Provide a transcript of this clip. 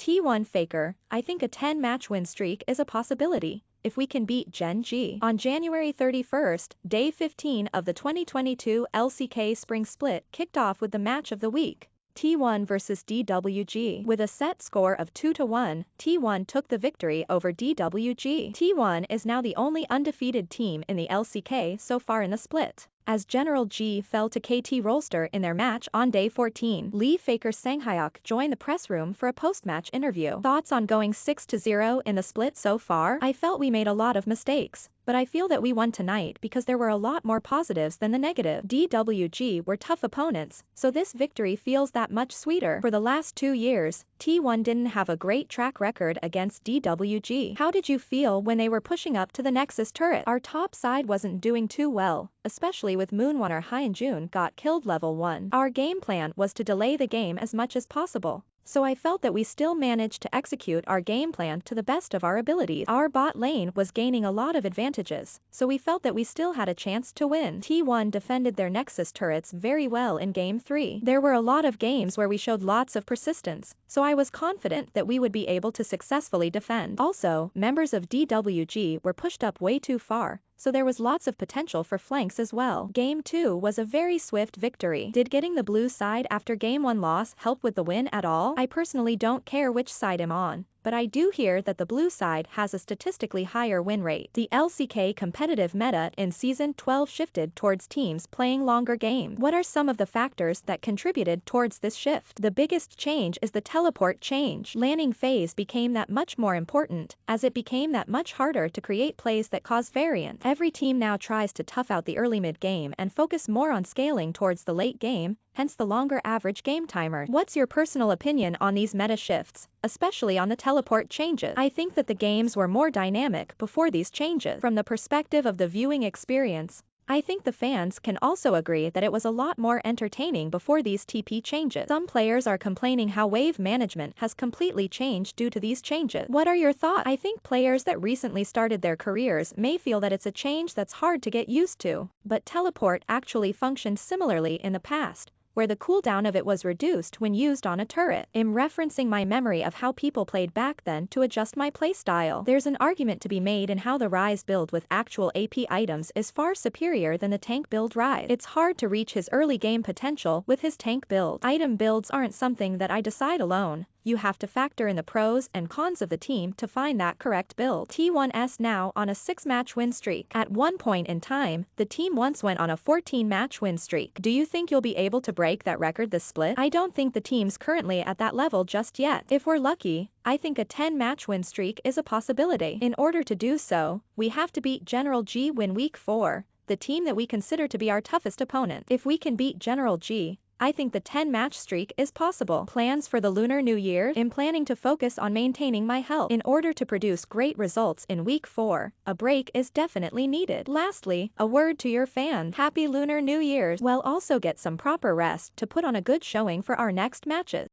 T1 Faker, I think a 10-match win streak is a possibility if we can beat Gen.G. On January 31st, day 15 of the 2022 LCK Spring Split kicked off with the match of the week. T1 vs DWG. With a set score of 2-1, T1 took the victory over DWG. T1 is now the only undefeated team in the LCK so far in the split, as Gen.G fell to KT Rolster in their match on day 14. Lee Faker Sanghyuk joined the press room for a post-match interview. Thoughts on going 6-0 in the split so far? I felt we made a lot of mistakes, but I feel that we won tonight because there were a lot more positives than the negative. DWG were tough opponents, so this victory feels that much sweeter. For the last 2 years, T1 didn't have a great track record against DWG. How did you feel when they were pushing up to the Nexus turret? Our top side wasn't doing too well, especially with Moonwunner Hyunjun got killed level 1. Our game plan was to delay the game as much as possible, so I felt that we still managed to execute our game plan to the best of our abilities. Our bot lane was gaining a lot of advantages, so we felt that we still had a chance to win. T1 defended their Nexus turrets very well in Game 3. There were a lot of games where we showed lots of persistence, so I was confident that we would be able to successfully defend. Also, members of DWG were pushed up way too far, so there was lots of potential for flanks as well. Game 2 was a very swift victory. Did getting the blue side after Game 1 loss help with the win at all? I personally don't care which side I'm on, but I do hear that the blue side has a statistically higher win rate. The LCK competitive meta in Season 12 shifted towards teams playing longer games. What are some of the factors that contributed towards this shift? The biggest change is the teleport change. Landing phase became that much more important, as it became that much harder to create plays that cause variance. Every team now tries to tough out the early mid game and focus more on scaling towards the late game, hence the longer average game timer. What's your personal opinion on these meta shifts, especially on the teleport changes? I think that the games were more dynamic before these changes. From the perspective of the viewing experience, I think the fans can also agree that it was a lot more entertaining before these TP changes. Some players are complaining how wave management has completely changed due to these changes. What are your thoughts? I think players that recently started their careers may feel that it's a change that's hard to get used to, but teleport actually functioned similarly in the past, where the cooldown of it was reduced when used on a turret. I'm referencing my memory of how people played back then to adjust my playstyle. There's an argument to be made in how the Ryze build with actual AP items is far superior than the tank build Ryze. It's hard to reach his early game potential with his tank build. Item builds aren't something that I decide alone. You have to factor in the pros and cons of the team to find that correct build. T1's now on a 6-match win streak. At one point in time, the team once went on a 14-match win streak. Do you think you'll be able to break that record this split? I don't think the team's currently at that level just yet. If we're lucky, I think a 10-match win streak is a possibility. In order to do so, we have to beat Gen.G win week 4, the team that we consider to be our toughest opponent. If we can beat Gen.G, I think the 10-match streak is possible. Plans for the Lunar New Year? I'm planning to focus on maintaining my health. In order to produce great results in week 4, a break is definitely needed. Lastly, a word to your fans. Happy Lunar New Year's. Well, also get some proper rest to put on a good showing for our next matches.